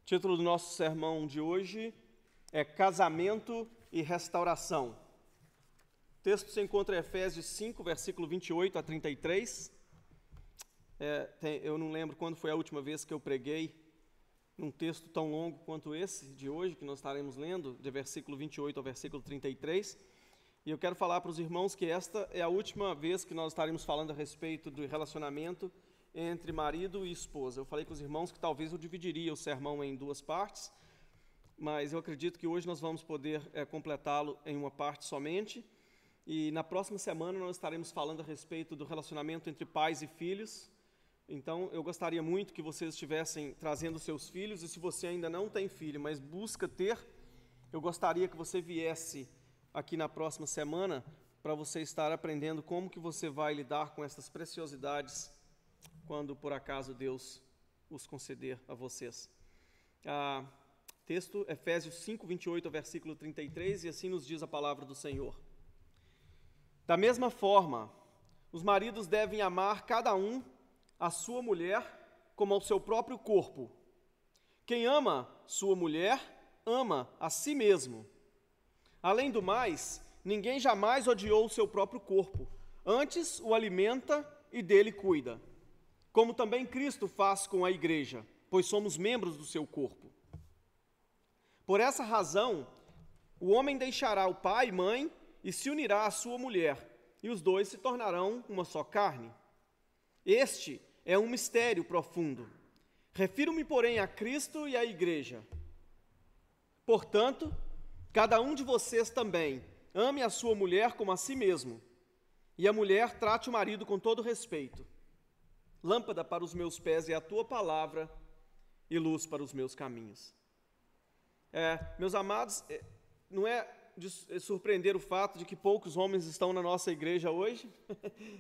título do nosso sermão de hoje é Casamento e Restauração. O texto se encontra em Efésios 5, versículo 28 a 33. Eu não lembro quando foi a última vez que eu preguei num texto tão longo quanto esse de hoje, que nós estaremos lendo, de versículo 28 ao versículo 33. E eu quero falar para os irmãos que esta é a última vez que nós estaremos falando a respeito do relacionamento entre marido e esposa. Eu falei com os irmãos que talvez eu dividiria o sermão em duas partes, mas eu acredito que hoje nós vamos poder completá-lo em uma parte somente. E na próxima semana nós estaremos falando a respeito do relacionamento entre pais e filhos. Então eu gostaria muito que vocês estivessem trazendo seus filhos, e se você ainda não tem filho, mas busca ter, eu gostaria que você viesse aqui na próxima semana para você estar aprendendo como que você vai lidar com essas preciosidades quando por acaso Deus os conceder a vocês. Texto Efésios 5, 28 ao versículo 33, e assim nos diz a palavra do Senhor. Da mesma forma, os maridos devem amar cada um a sua mulher como ao seu próprio corpo. Quem ama sua mulher, ama a si mesmo. Além do mais, ninguém jamais odiou o seu próprio corpo, antes o alimenta e dele cuida, como também Cristo faz com a igreja, pois somos membros do seu corpo. Por essa razão, o homem deixará o pai e mãe e se unirá à sua mulher, e os dois se tornarão uma só carne. Este é um mistério profundo. Refiro-me, porém, a Cristo e à igreja. Portanto, cada um de vocês também ame a sua mulher como a si mesmo, e a mulher trate o marido com todo respeito. Lâmpada para os meus pés é a tua palavra e luz para os meus caminhos. Meus amados, não é de surpreender o fato de que poucos homens estão na nossa igreja hoje.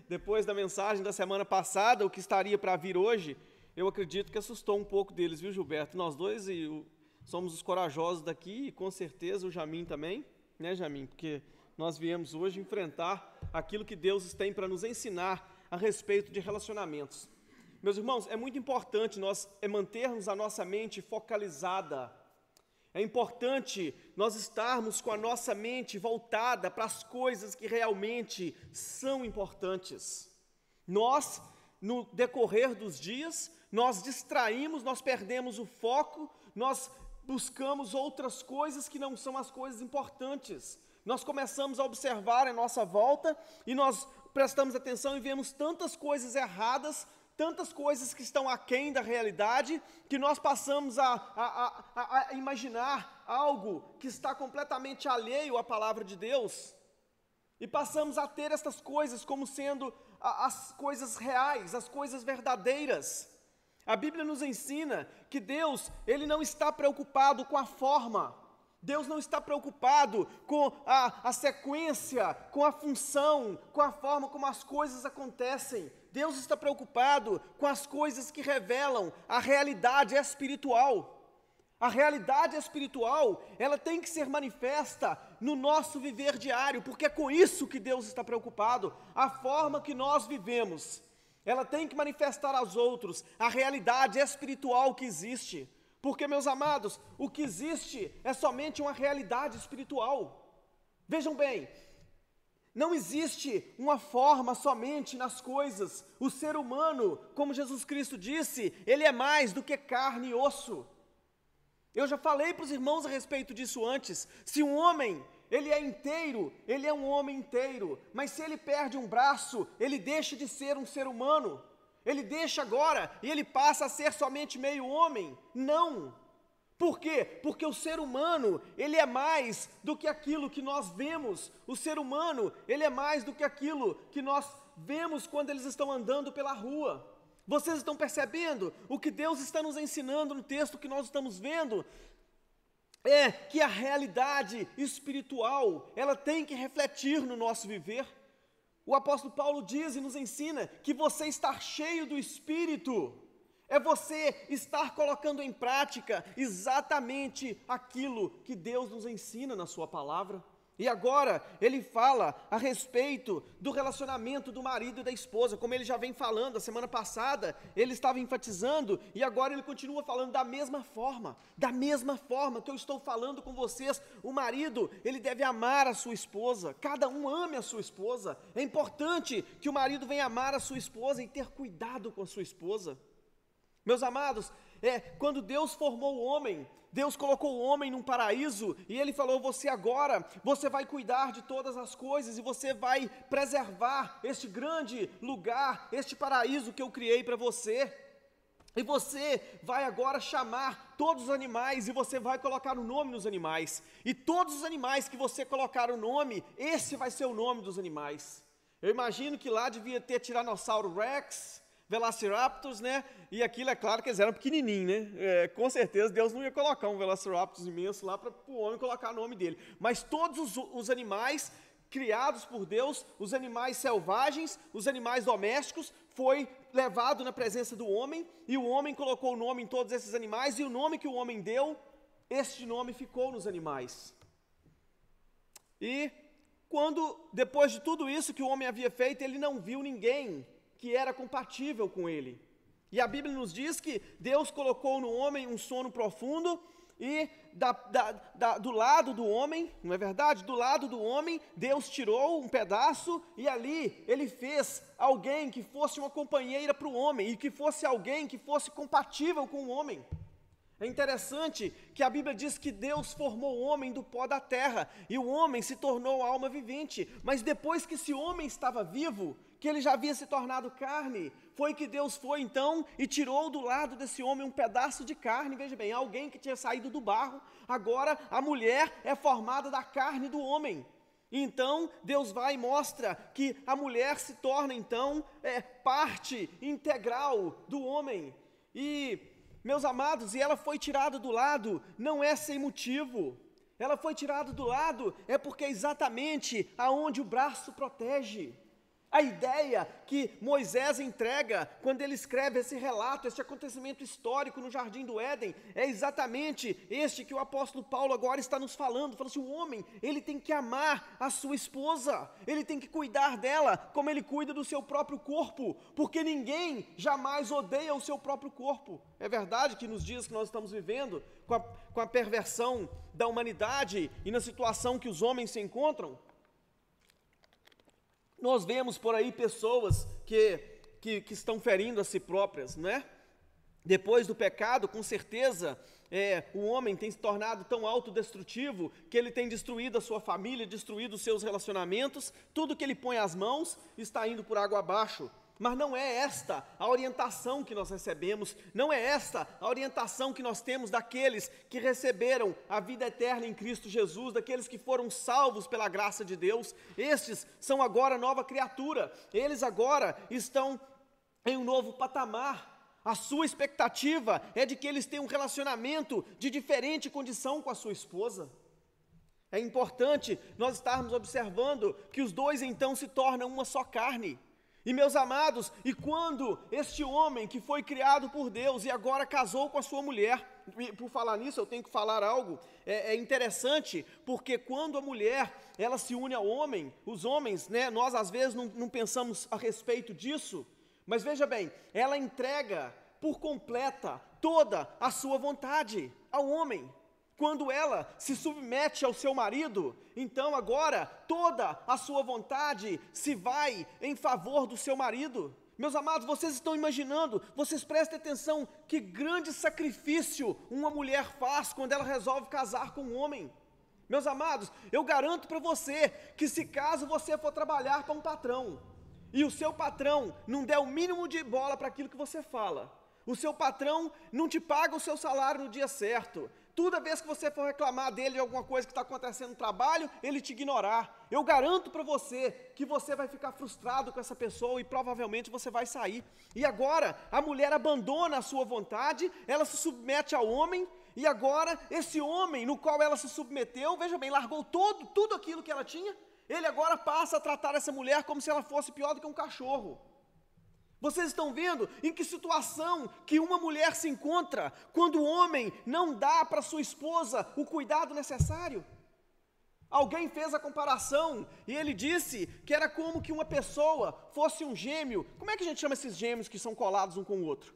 Depois da mensagem da semana passada, o que estaria para vir hoje, eu acredito que assustou um pouco deles, viu, Gilberto? Nós dois somos os corajosos daqui, e com certeza o Jamin também, né, Jamin? Porque nós viemos hoje enfrentar aquilo que Deus tem para nos ensinar a respeito de relacionamentos. Meus irmãos, é muito importante nós mantermos a nossa mente focalizada. É importante nós estarmos com a nossa mente voltada para as coisas que realmente são importantes. Nós, no decorrer dos dias, nós distraímos, nós perdemos o foco, nós buscamos outras coisas que não são as coisas importantes. Nós começamos a observar a nossa volta e nós prestamos atenção e vemos tantas coisas erradas, tantas coisas que estão aquém da realidade, que nós passamos a imaginar algo que está completamente alheio à palavra de Deus, e passamos a ter estas coisas como sendo as coisas reais, as coisas verdadeiras. A Bíblia nos ensina que Deus, Ele não está preocupado com a forma, Deus não está preocupado com a sequência, com a função, com a forma como as coisas acontecem. Deus está preocupado com as coisas que revelam a realidade espiritual. A realidade espiritual, ela tem que ser manifesta no nosso viver diário, porque é com isso que Deus está preocupado. A forma que nós vivemos, ela tem que manifestar aos outros a realidade espiritual que existe. Porque, meus amados, o que existe é somente uma realidade espiritual. Vejam bem, não existe uma forma somente nas coisas. O ser humano, como Jesus Cristo disse, ele é mais do que carne e osso. Eu já falei para os irmãos a respeito disso antes. Se um homem, ele é inteiro, ele é um homem inteiro, mas se ele perde um braço, ele deixa de ser um ser humano. Ele deixa agora e ele passa a ser somente meio homem? Não. Por quê? Porque o ser humano, ele é mais do que aquilo que nós vemos. O ser humano, ele é mais do que aquilo que nós vemos quando eles estão andando pela rua. Vocês estão percebendo? O que Deus está nos ensinando no texto que nós estamos vendo é que a realidade espiritual, ela tem que refletir no nosso viver. O apóstolo Paulo diz e nos ensina que você estar cheio do Espírito é você estar colocando em prática exatamente aquilo que Deus nos ensina na sua palavra. E agora ele fala a respeito do relacionamento do marido e da esposa, como ele já vem falando. A semana passada ele estava enfatizando e agora ele continua falando da mesma forma que eu estou falando com vocês. O marido, ele deve amar a sua esposa, cada um ame a sua esposa. É importante que o marido venha amar a sua esposa e ter cuidado com a sua esposa. Meus amados, quando Deus formou o homem, Deus colocou o homem num paraíso e ele falou: você vai cuidar de todas as coisas e você vai preservar este grande lugar, este paraíso que eu criei para você. E você vai agora chamar todos os animais e você vai colocar o nome nos animais. E todos os animais que você colocar o nome, esse vai ser o nome dos animais. Eu imagino que lá devia ter Tiranossauro Rex, Velociraptors, né? E aquilo, é claro que eles eram pequenininhos, né? Com certeza Deus não ia colocar um Velociraptor imenso lá para o homem colocar o nome dele. Mas todos os animais criados por Deus, os animais selvagens, os animais domésticos, foi levado na presença do homem, e o homem colocou o nome em todos esses animais, e o nome que o homem deu, este nome ficou nos animais. E depois de tudo isso que o homem havia feito, ele não viu ninguém que era compatível com ele. E a Bíblia nos diz que Deus colocou no homem um sono profundo, e do lado do homem, não é verdade? Do lado do homem, Deus tirou um pedaço, e ali Ele fez alguém que fosse uma companheira para o homem, e que fosse alguém que fosse compatível com o homem. É interessante que a Bíblia diz que Deus formou o homem do pó da terra, e o homem se tornou alma vivente, mas depois que esse homem estava vivo, que ele já havia se tornado carne, foi que Deus foi então e tirou do lado desse homem um pedaço de carne. Veja bem, alguém que tinha saído do barro, agora a mulher é formada da carne do homem. Então Deus vai e mostra que a mulher se torna então parte integral do homem. E, meus amados, e ela foi tirada do lado, não é sem motivo. Ela foi tirada do lado porque é exatamente aonde o braço protege. A ideia que Moisés entrega quando ele escreve esse relato, esse acontecimento histórico no Jardim do Éden, é exatamente este que o apóstolo Paulo agora está nos falando. Fala assim: o homem, ele tem que amar a sua esposa, ele tem que cuidar dela como ele cuida do seu próprio corpo, porque ninguém jamais odeia o seu próprio corpo. É verdade que nos dias que nós estamos vivendo, com a perversão da humanidade e na situação que os homens se encontram, nós vemos por aí pessoas que estão ferindo a si próprias, não é? Depois do pecado, com certeza, o homem tem se tornado tão autodestrutivo que ele tem destruído a sua família, destruído os seus relacionamentos, tudo que ele põe às mãos está indo por água abaixo. Mas não é esta a orientação que nós recebemos, não é esta a orientação que nós temos daqueles que receberam a vida eterna em Cristo Jesus, daqueles que foram salvos pela graça de Deus. Estes são agora nova criatura, eles agora estão em um novo patamar. A sua expectativa é de que eles tenham um relacionamento de diferente condição com a sua esposa. É importante nós estarmos observando que os dois então se tornam uma só carne. E, meus amados, e quando este homem que foi criado por Deus e agora casou com a sua mulher, por falar nisso eu tenho que falar algo, é interessante, porque quando a mulher, ela se une ao homem, os homens, né, nós às vezes não pensamos a respeito disso, mas veja bem, ela entrega por completa toda a sua vontade ao homem. Quando ela se submete ao seu marido, então agora toda a sua vontade se vai em favor do seu marido. Meus amados, vocês estão imaginando, vocês prestem atenção, que grande sacrifício uma mulher faz quando ela resolve casar com um homem. Meus amados, eu garanto para você que se caso você for trabalhar para um patrão, e o seu patrão não der o mínimo de bola para aquilo que você fala, o seu patrão não te paga o seu salário no dia certo, toda vez que você for reclamar dele de alguma coisa que está acontecendo no trabalho, ele te ignorar, eu garanto para você que você vai ficar frustrado com essa pessoa e provavelmente você vai sair. E agora, a mulher abandona a sua vontade, ela se submete ao homem, e agora, esse homem no qual ela se submeteu, veja bem, largou tudo aquilo que ela tinha, ele agora passa a tratar essa mulher como se ela fosse pior do que um cachorro. Vocês estão vendo em que situação que uma mulher se encontra quando o homem não dá para sua esposa o cuidado necessário? Alguém fez a comparação e ele disse que era como que uma pessoa fosse um gêmeo. Como é que a gente chama esses gêmeos que são colados um com o outro?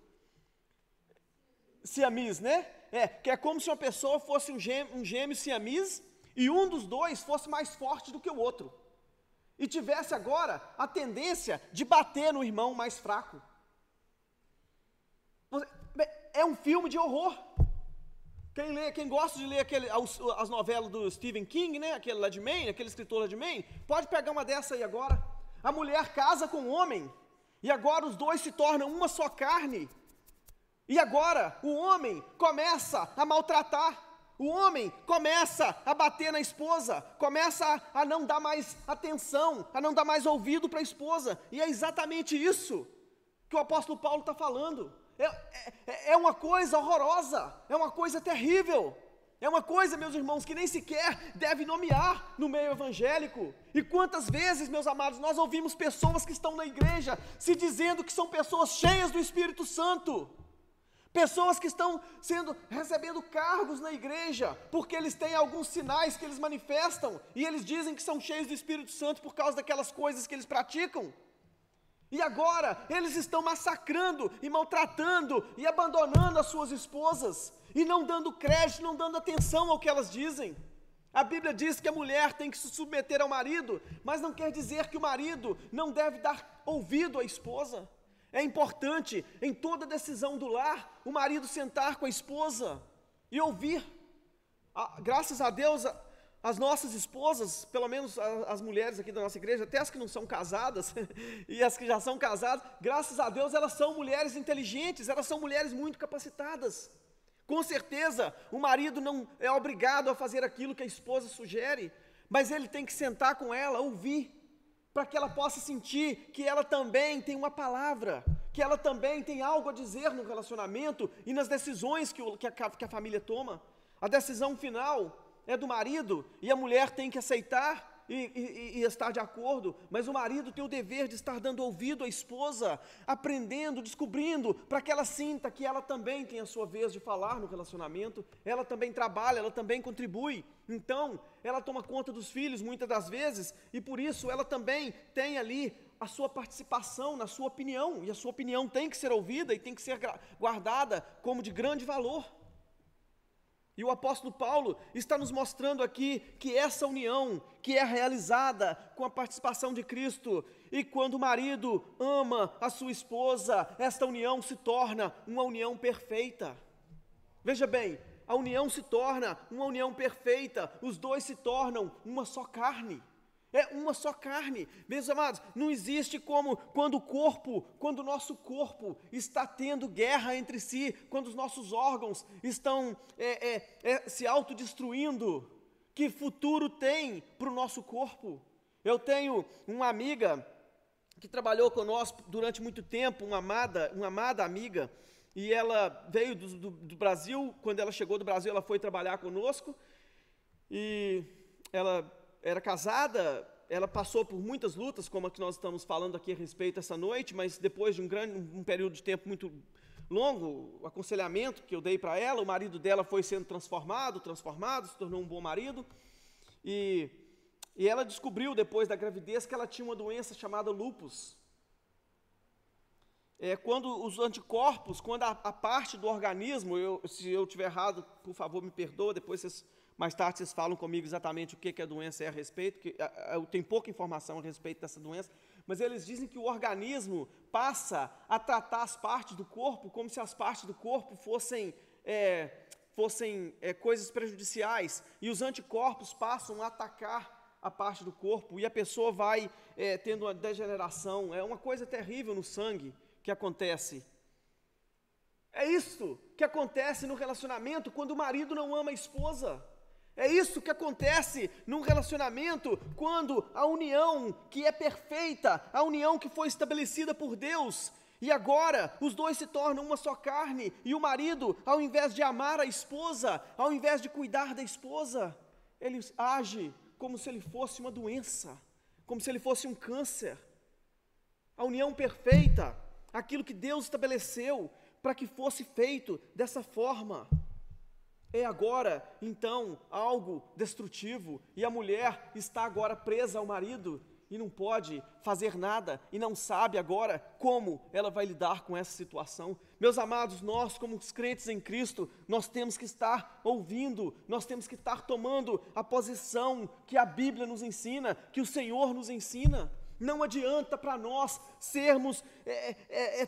Siamês, né? Que é como se uma pessoa fosse um gêmeo siamês e um dos dois fosse mais forte do que o outro. E tivesse agora a tendência de bater no irmão mais fraco. É um filme de horror. Quem gosta de ler as novelas do Stephen King, né? Aquele lá de Maine, aquele escritor lá de Maine, pode pegar uma dessa aí agora. A mulher casa com o homem, e agora os dois se tornam uma só carne. E agora o homem começa a maltratar, o homem começa a bater na esposa, começa a não dar mais atenção, a não dar mais ouvido para a esposa. E é exatamente isso que o apóstolo Paulo está falando. É uma coisa horrorosa, é uma coisa terrível, é uma coisa, meus irmãos, que nem sequer deve nomear no meio evangélico. E quantas vezes, meus amados, nós ouvimos pessoas que estão na igreja se dizendo que são pessoas cheias do Espírito Santo, pessoas que estão recebendo cargos na igreja, porque eles têm alguns sinais que eles manifestam, e eles dizem que são cheios do Espírito Santo por causa daquelas coisas que eles praticam. E agora eles estão massacrando e maltratando e abandonando as suas esposas e não dando crédito, não dando atenção ao que elas dizem. A Bíblia diz que a mulher tem que se submeter ao marido, mas não quer dizer que o marido não deve dar ouvido à esposa. É importante, em toda decisão do lar, o marido sentar com a esposa e ouvir. Graças a Deus, as nossas esposas, pelo menos as mulheres aqui da nossa igreja, até as que não são casadas, e as que já são casadas, graças a Deus elas são mulheres inteligentes, elas são mulheres muito capacitadas. Com certeza, o marido não é obrigado a fazer aquilo que a esposa sugere, mas ele tem que sentar com ela, ouvir, para que ela possa sentir que ela também tem uma palavra, que ela também tem algo a dizer no relacionamento e nas decisões que a família toma. A decisão final é do marido, e a mulher tem que aceitar e estar de acordo, mas o marido tem o dever de estar dando ouvido à esposa, aprendendo, descobrindo, para que ela sinta que ela também tem a sua vez de falar no relacionamento, ela também trabalha, ela também contribui. Então, ela toma conta dos filhos muitas das vezes, e por isso ela também tem ali a sua participação na sua opinião, e a sua opinião tem que ser ouvida e tem que ser guardada como de grande valor. E o apóstolo Paulo está nos mostrando aqui que essa união, que é realizada com a participação de Cristo, e quando o marido ama a sua esposa, esta união se torna uma união perfeita. Veja bem, a união se torna uma união perfeita, os dois se tornam uma só carne. É uma só carne. Meus amados, não existe como quando o nosso corpo está tendo guerra entre si, quando os nossos órgãos estão se autodestruindo, que futuro tem para o nosso corpo? Eu tenho uma amiga que trabalhou conosco durante muito tempo, uma amada amiga, e ela veio do Brasil. Quando ela chegou do Brasil, ela foi trabalhar conosco, e ela era casada. Ela passou por muitas lutas, como a que nós estamos falando aqui a respeito essa noite, mas depois de um período de tempo muito longo, o aconselhamento que eu dei para ela, o marido dela foi sendo transformado, se tornou um bom marido, e ela descobriu depois da gravidez que ela tinha uma doença chamada lúpus. Quando os anticorpos, quando a parte do organismo, se eu estiver errado, por favor me perdoa, mais tarde vocês falam comigo exatamente o que a doença é a respeito, que eu tenho pouca informação a respeito dessa doença, mas eles dizem que o organismo passa a tratar as partes do corpo como se as partes do corpo fossem coisas prejudiciais, e os anticorpos passam a atacar a parte do corpo, e a pessoa vai tendo uma degeneração. É uma coisa terrível no sangue que acontece. É isso que acontece no relacionamento quando o marido não ama a esposa. É isso que acontece num relacionamento quando a união que é perfeita, a união que foi estabelecida por Deus, e agora os dois se tornam uma só carne, e o marido, ao invés de amar a esposa, ao invés de cuidar da esposa, ele age como se ele fosse uma doença, como se ele fosse um câncer. A união perfeita, aquilo que Deus estabeleceu para que fosse feito dessa forma. é agora, então, algo destrutivo, e a mulher está agora presa ao marido, e não pode fazer nada, e não sabe agora como ela vai lidar com essa situação. Meus amados, nós como os crentes em Cristo, nós temos que estar ouvindo, nós temos que estar tomando a posição que a Bíblia nos ensina, que o Senhor nos ensina. Não adianta para nós sermos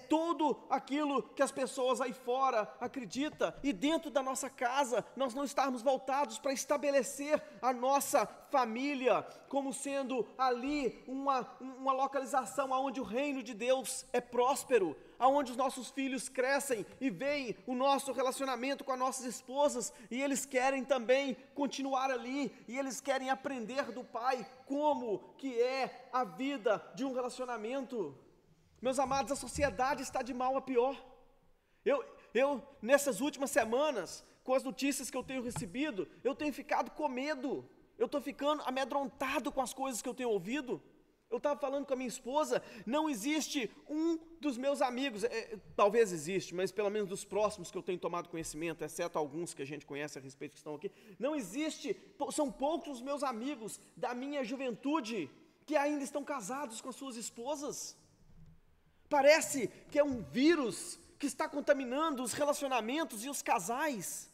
tudo aquilo que as pessoas aí fora acreditam, e dentro da nossa casa nós não estarmos voltados para estabelecer a nossa família como sendo ali uma localização onde o reino de Deus é próspero, aonde os nossos filhos crescem e veem o nosso relacionamento com as nossas esposas, e eles querem também continuar ali, e eles querem aprender do pai como que é a vida de um relacionamento. Meus amados, a sociedade está de mal a pior. Eu nessas últimas semanas, com as notícias que eu tenho recebido, eu tenho ficado com medo, eu estou ficando amedrontado com as coisas que eu tenho ouvido. Eu estava falando com a minha esposa, não existe um dos meus amigos, talvez existe, mas pelo menos dos próximos que eu tenho tomado conhecimento, exceto alguns que a gente conhece a respeito que estão aqui, não existe, são poucos os meus amigos da minha juventude que ainda estão casados com as suas esposas. Parece que é um vírus que está contaminando os relacionamentos e os casais.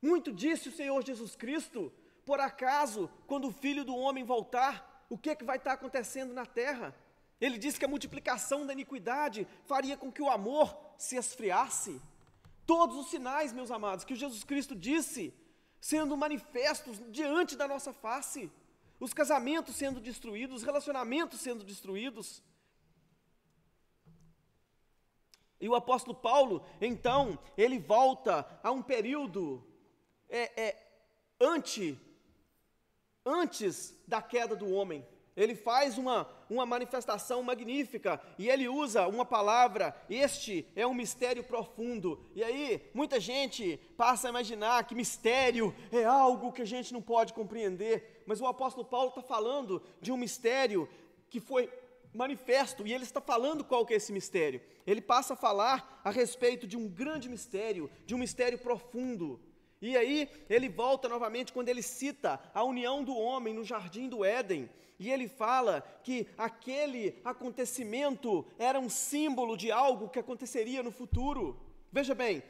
Muito disse o Senhor Jesus Cristo: por acaso, quando o Filho do Homem voltar, o que vai estar acontecendo na terra? Ele disse que a multiplicação da iniquidade faria com que o amor se esfriasse. Todos os sinais, meus amados, que Jesus Cristo disse, sendo manifestos diante da nossa face. Os casamentos sendo destruídos, os relacionamentos sendo destruídos. E o apóstolo Paulo, então, ele volta a um período antes da queda do homem. Ele faz uma manifestação magnífica, e ele usa uma palavra: este é um mistério profundo. E aí, muita gente passa a imaginar que mistério é algo que a gente não pode compreender, mas o apóstolo Paulo está falando de um mistério que foi manifesto, e ele está falando qual que é esse mistério. Ele passa a falar a respeito de um grande mistério, de um mistério profundo. E aí ele volta novamente quando ele cita a união do homem no jardim do Éden, e ele fala que aquele acontecimento era um símbolo de algo que aconteceria no futuro. Veja bem,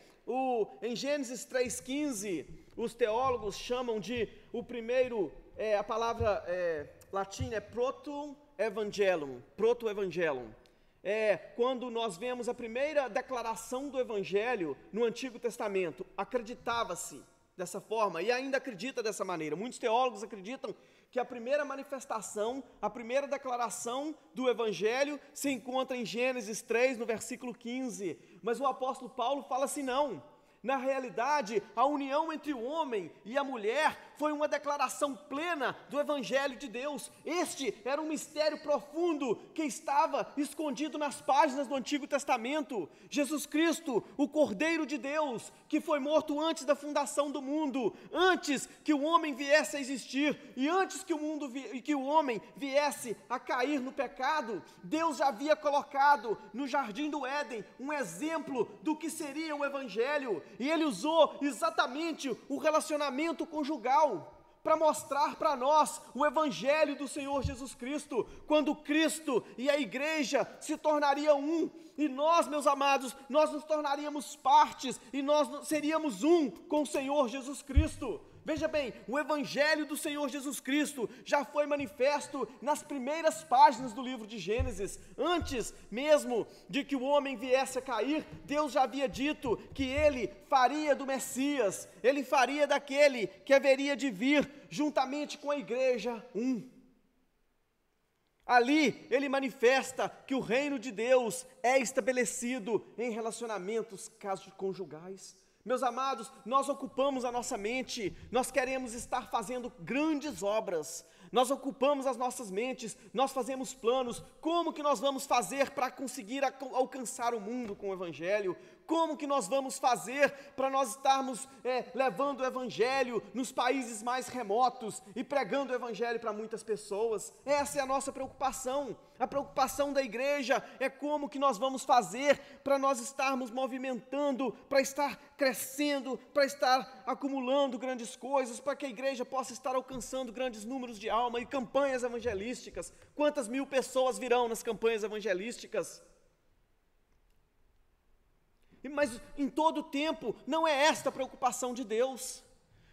em Gênesis 3,15, os teólogos chamam de o primeiro, a palavra latina é proto-evangelum, quando nós vemos a primeira declaração do Evangelho no Antigo Testamento, acreditava-se dessa forma, e ainda acredita dessa maneira. Muitos teólogos acreditam que a primeira manifestação, a primeira declaração do Evangelho se encontra em Gênesis 3, no versículo 15, mas o apóstolo Paulo fala assim: não. Na realidade, a união entre o homem e a mulher foi uma declaração plena do Evangelho de Deus. Este era um mistério profundo que estava escondido nas páginas do Antigo Testamento. Jesus Cristo, o Cordeiro de Deus, que foi morto antes da fundação do mundo, antes que o homem viesse a existir, e antes que o homem viesse a cair no pecado, Deus já havia colocado no jardim do Éden um exemplo do que seria o Evangelho. E ele usou exatamente o relacionamento conjugal para mostrar para nós o Evangelho do Senhor Jesus Cristo, quando Cristo e a igreja se tornariam um, e nós, meus amados, nós nos tornaríamos partes, e nós seríamos um com o Senhor Jesus Cristo. Veja bem, o Evangelho do Senhor Jesus Cristo já foi manifesto nas primeiras páginas do livro de Gênesis. Antes mesmo de que o homem viesse a cair, Deus já havia dito que Ele faria do Messias, Ele faria daquele que haveria de vir, juntamente com a igreja, um. Ali Ele manifesta que o reino de Deus é estabelecido em relacionamentos conjugais. Meus amados, nós ocupamos a nossa mente, nós queremos estar fazendo grandes obras, nós ocupamos as nossas mentes, nós fazemos planos, como que nós vamos fazer para conseguir alcançar o mundo com o Evangelho, Como que nós vamos fazer para nós estarmos levando o Evangelho nos países mais remotos e pregando o Evangelho para muitas pessoas? Essa é a nossa preocupação. A preocupação da igreja é como que nós vamos fazer para nós estarmos movimentando, para estar crescendo, para estar acumulando grandes coisas, para que a igreja possa estar alcançando grandes números de alma e campanhas evangelísticas. Quantas mil pessoas virão nas campanhas evangelísticas? Mas em todo tempo não é esta a preocupação de Deus.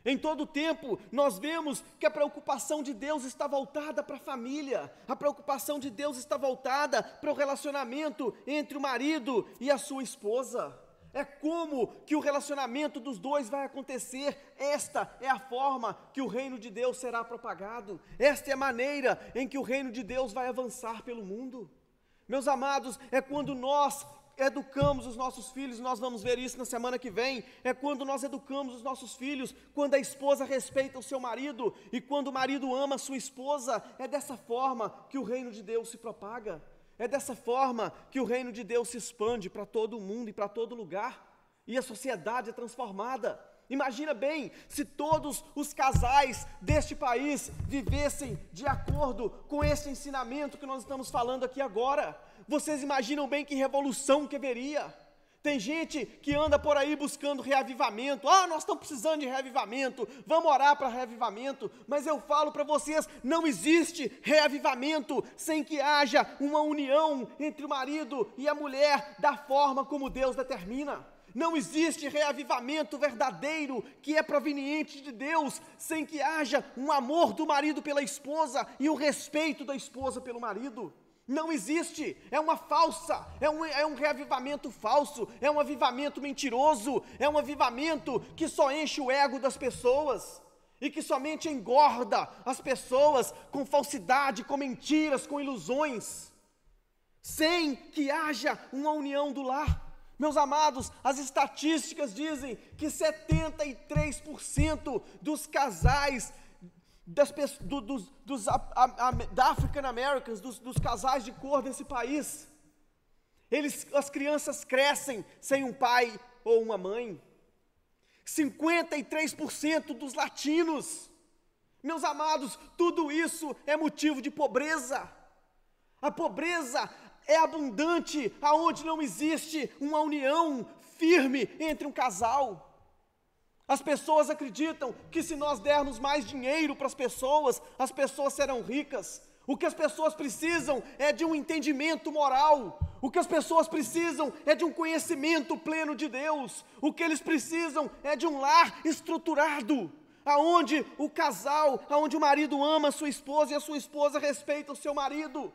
Em todo tempo nós vemos que a preocupação de Deus está voltada para a família, a preocupação de Deus está voltada para o relacionamento entre o marido e a sua esposa. É como que o relacionamento dos dois vai acontecer. Esta é a forma que o reino de Deus será propagado. Esta é a maneira em que o reino de Deus vai avançar pelo mundo. Meus amados, é quando nós educamos os nossos filhos, nós vamos ver isso na semana que vem, é quando nós educamos os nossos filhos, quando a esposa respeita o seu marido, e quando o marido ama a sua esposa, é dessa forma que o reino de Deus se propaga, é dessa forma que o reino de Deus se expande para todo mundo e para todo lugar, e a sociedade é transformada. Imagina bem, se todos os casais deste país vivessem de acordo com esse ensinamento que nós estamos falando aqui agora. Vocês imaginam bem que revolução que haveria? Tem gente que anda por aí buscando reavivamento. Nós estamos precisando de reavivamento, vamos orar para reavivamento. Mas eu falo para vocês, não existe reavivamento sem que haja uma união entre o marido e a mulher da forma como Deus determina. Não existe reavivamento verdadeiro que é proveniente de Deus sem que haja um amor do marido pela esposa e o respeito da esposa pelo marido. Não existe, é uma falsa, é um reavivamento falso, é um avivamento mentiroso, é um avivamento que só enche o ego das pessoas e que somente engorda as pessoas com falsidade, com mentiras, com ilusões, sem que haja uma união do lar. Meus amados, as estatísticas dizem que 73% dos casais da African Americans, dos casais de cor desse país, as crianças crescem sem um pai ou uma mãe. 53% dos latinos, meus amados, tudo isso é motivo de pobreza. A pobreza é abundante aonde não existe uma união firme entre um casal. As pessoas acreditam que se nós dermos mais dinheiro para as pessoas serão ricas. O que as pessoas precisam é de um entendimento moral. O que as pessoas precisam é de um conhecimento pleno de Deus. O que eles precisam é de um lar estruturado, aonde o casal, aonde o marido ama a sua esposa e a sua esposa respeita o seu marido,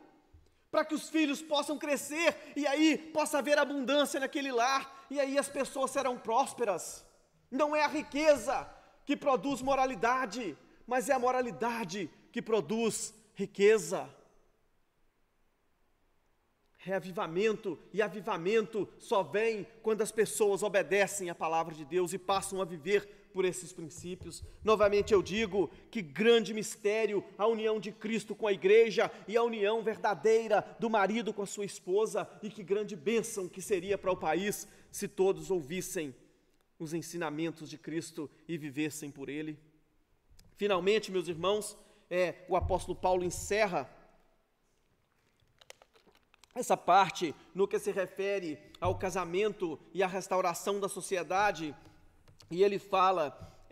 para que os filhos possam crescer e aí possa haver abundância naquele lar e aí as pessoas serão prósperas. Não é a riqueza que produz moralidade, mas é a moralidade que produz riqueza. Reavivamento e avivamento só vem quando as pessoas obedecem à palavra de Deus e passam a viver por esses princípios. Novamente eu digo que grande mistério a união de Cristo com a igreja e a união verdadeira do marido com a sua esposa, e que grande bênção que seria para o país se todos ouvissem os ensinamentos de Cristo e vivessem por Ele. Finalmente, meus irmãos, o apóstolo Paulo encerra essa parte no que se refere ao casamento e à restauração da sociedade, e ele fala,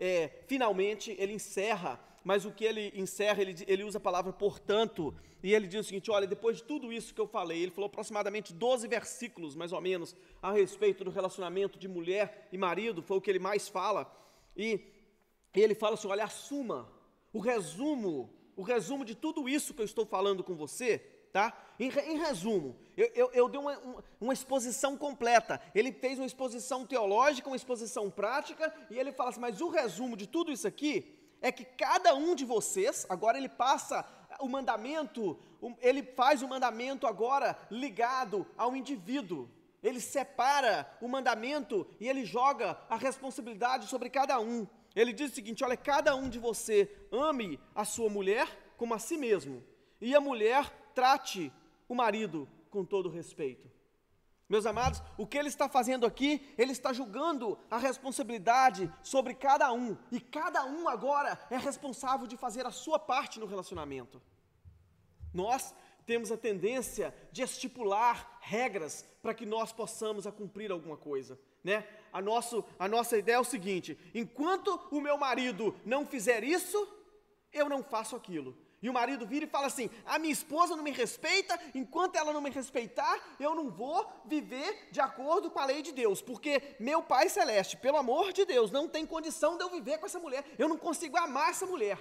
finalmente, ele encerra, mas o que ele encerra, ele usa a palavra portanto, e ele diz o seguinte: olha, depois de tudo isso que eu falei, ele falou aproximadamente 12 versículos, mais ou menos, a respeito do relacionamento de mulher e marido, foi o que ele mais fala, e ele fala assim: olha, assuma o resumo de tudo isso que eu estou falando com você, tá? Em resumo, eu dei uma exposição completa. Ele fez uma exposição teológica, uma exposição prática, e ele fala assim: mas o resumo de tudo isso aqui é que cada um de vocês, agora ele passa o mandamento, ele faz o mandamento agora ligado ao indivíduo. Ele separa o mandamento e ele joga a responsabilidade sobre cada um. Ele diz o seguinte: olha, cada um de você ame a sua mulher como a si mesmo, e a mulher trate o marido com todo respeito. Meus amados, o que ele está fazendo aqui, ele está jogando a responsabilidade sobre cada um, e cada um agora é responsável de fazer a sua parte no relacionamento. Nós temos a tendência de estipular regras para que nós possamos cumprir alguma coisa, né? A nossa ideia é o seguinte: enquanto o meu marido não fizer isso, eu não faço aquilo. E o marido vira e fala assim: a minha esposa não me respeita, enquanto ela não me respeitar, eu não vou viver de acordo com a lei de Deus, porque meu Pai Celeste, pelo amor de Deus, não tem condição de eu viver com essa mulher, eu não consigo amar essa mulher.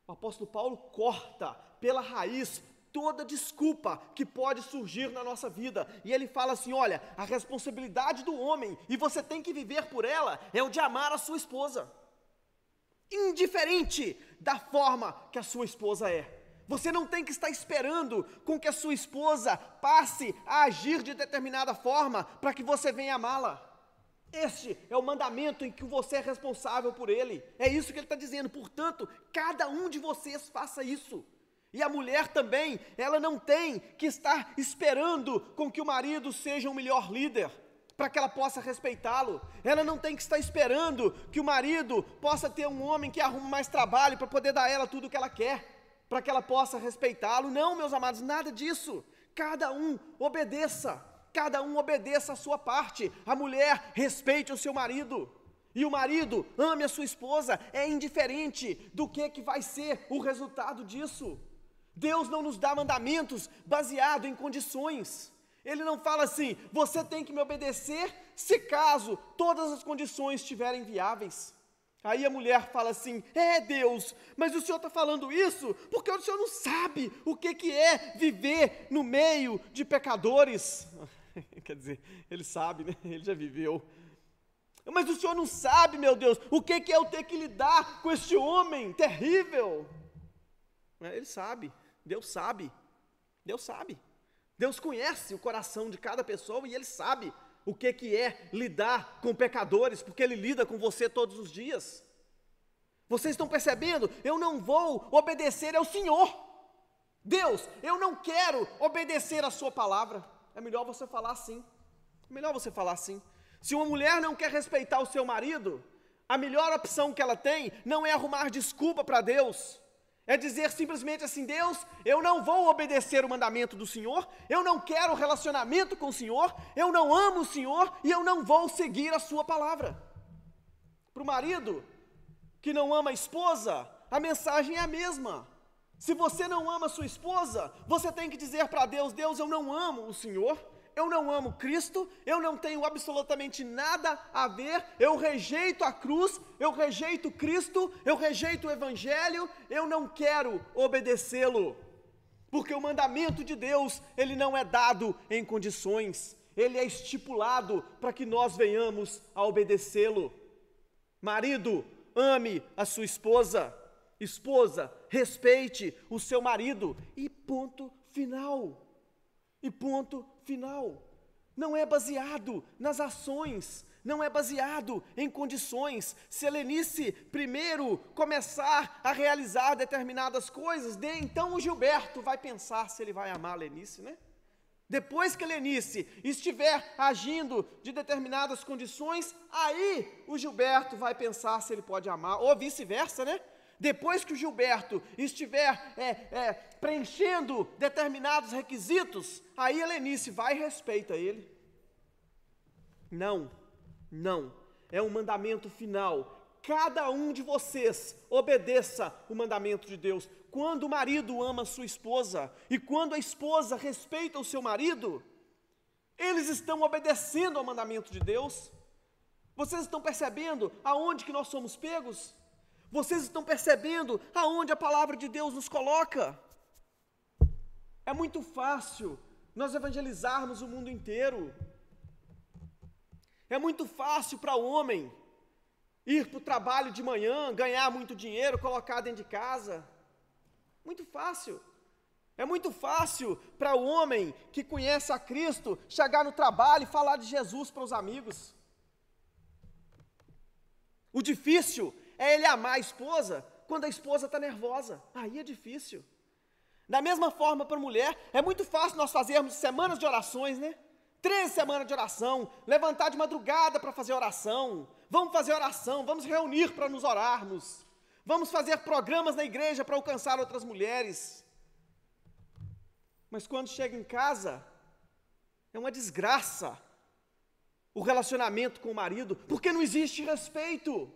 O apóstolo Paulo corta pela raiz toda desculpa que pode surgir na nossa vida, e ele fala assim: olha, a responsabilidade do homem, e você tem que viver por ela, é o de amar a sua esposa, indiferente da forma que a sua esposa é. Você não tem que estar esperando com que a sua esposa passe a agir de determinada forma para que você venha amá-la. Este é o mandamento em que você é responsável por ele. É isso que ele está dizendo. Portanto, cada um de vocês faça isso. E a mulher também, ela não tem que estar esperando com que o marido seja um melhor líder, para que ela possa respeitá-lo. Ela não tem que estar esperando que o marido possa ter um homem que arrume mais trabalho para poder dar a ela tudo o que ela quer, para que ela possa respeitá-lo. Não, meus amados, nada disso. Cada um obedeça a sua parte. A mulher respeite o seu marido, e o marido ame a sua esposa. É indiferente do que vai ser o resultado disso. Deus não nos dá mandamentos baseado em condições. Ele não fala assim: você tem que me obedecer se caso todas as condições estiverem viáveis. Aí a mulher fala assim: Deus, mas o Senhor está falando isso porque o Senhor não sabe o que é viver no meio de pecadores. Quer dizer, ele sabe, né? Ele já viveu. Mas o Senhor não sabe, meu Deus, o que é eu ter que lidar com este homem terrível. Ele sabe, Deus sabe, Deus sabe. Deus conhece o coração de cada pessoa e Ele sabe o que é lidar com pecadores, porque Ele lida com você todos os dias. Vocês estão percebendo? Eu não vou obedecer ao Senhor. Deus, eu não quero obedecer a sua palavra. É melhor você falar assim. É melhor você falar assim. Se uma mulher não quer respeitar o seu marido, a melhor opção que ela tem não é arrumar desculpa para Deus. É dizer simplesmente assim: Deus, eu não vou obedecer o mandamento do Senhor, eu não quero relacionamento com o Senhor, eu não amo o Senhor e eu não vou seguir a sua palavra. Para o marido que não ama a esposa, a mensagem é a mesma. Se você não ama a sua esposa, você tem que dizer para Deus: Deus, eu não amo o Senhor, eu não amo Cristo, eu não tenho absolutamente nada a ver, eu rejeito a cruz, eu rejeito Cristo, eu rejeito o Evangelho, eu não quero obedecê-lo, porque o mandamento de Deus, ele não é dado em condições, ele é estipulado para que nós venhamos a obedecê-lo. Marido, ame a sua esposa, esposa, respeite o seu marido, e ponto final. E ponto final. Não é baseado nas ações, não é baseado em condições. Se a Lenice primeiro começar a realizar determinadas coisas, então o Gilberto vai pensar se ele vai amar a Lenice, né? Depois que a Lenice estiver agindo de determinadas condições, aí o Gilberto vai pensar se ele pode amar, ou vice-versa, né? Depois que o Gilberto estiver preenchendo determinados requisitos, aí a Lenice vai e respeita ele. Não, é um mandamento final. Cada um de vocês obedeça o mandamento de Deus. Quando o marido ama a sua esposa e quando a esposa respeita o seu marido, eles estão obedecendo ao mandamento de Deus. Vocês estão percebendo aonde que nós somos pegos? Vocês estão percebendo aonde a palavra de Deus nos coloca? É muito fácil nós evangelizarmos o mundo inteiro. É muito fácil para o homem ir para o trabalho de manhã, ganhar muito dinheiro, colocar dentro de casa. Muito fácil. É muito fácil para o homem que conhece a Cristo chegar no trabalho e falar de Jesus para os amigos. O difícil é ele amar a esposa quando a esposa está nervosa. Aí é difícil. Da mesma forma para a mulher, é muito fácil nós fazermos semanas de orações, né? 3 semanas de oração, levantar de madrugada para fazer oração, vamos fazer oração, vamos reunir para nos orarmos, vamos fazer programas na igreja para alcançar outras mulheres. Mas quando chega em casa, é uma desgraça o relacionamento com o marido, porque não existe respeito,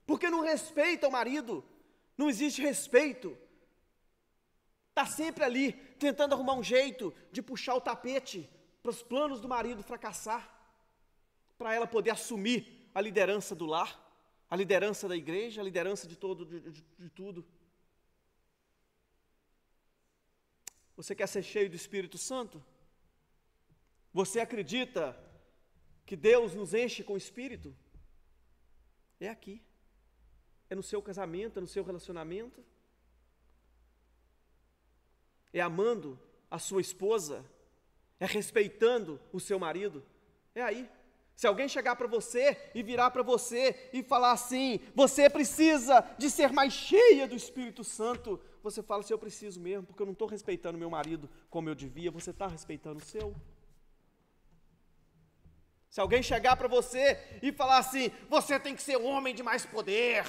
porque não respeita o marido, não existe respeito. Está sempre ali, tentando arrumar um jeito de puxar o tapete para os planos do marido fracassar, para ela poder assumir a liderança do lar, a liderança da igreja, a liderança de tudo. Você quer ser cheio do Espírito Santo? Você acredita que Deus nos enche com o Espírito? É aqui, é no seu casamento, é no seu relacionamento, é amando a sua esposa, é respeitando o seu marido, é aí. Se alguém chegar para você e virar para você e falar assim, você precisa de ser mais cheia do Espírito Santo, você fala assim, eu preciso mesmo, porque eu não estou respeitando meu marido como eu devia, você está respeitando o seu? Se alguém chegar para você e falar assim, você tem que ser um homem de mais poder,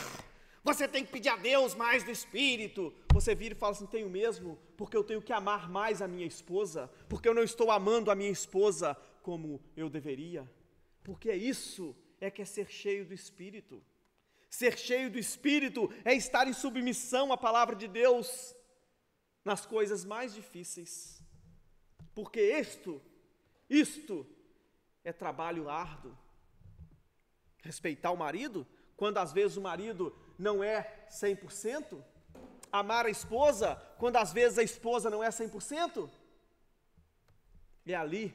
você tem que pedir a Deus mais do Espírito, você vira e fala assim, tenho mesmo, porque eu tenho que amar mais a minha esposa, porque eu não estou amando a minha esposa como eu deveria, porque isso é que é ser cheio do Espírito. Ser cheio do Espírito é estar em submissão à palavra de Deus nas coisas mais difíceis, porque isto é trabalho árduo. Respeitar o marido, quando às vezes o marido não é 100%, amar a esposa, quando às vezes a esposa não é 100%, é ali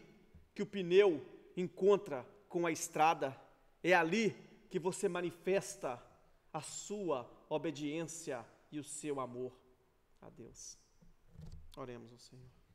que o pneu encontra com a estrada, é ali que você manifesta a sua obediência e o seu amor a Deus. Oremos ao Senhor.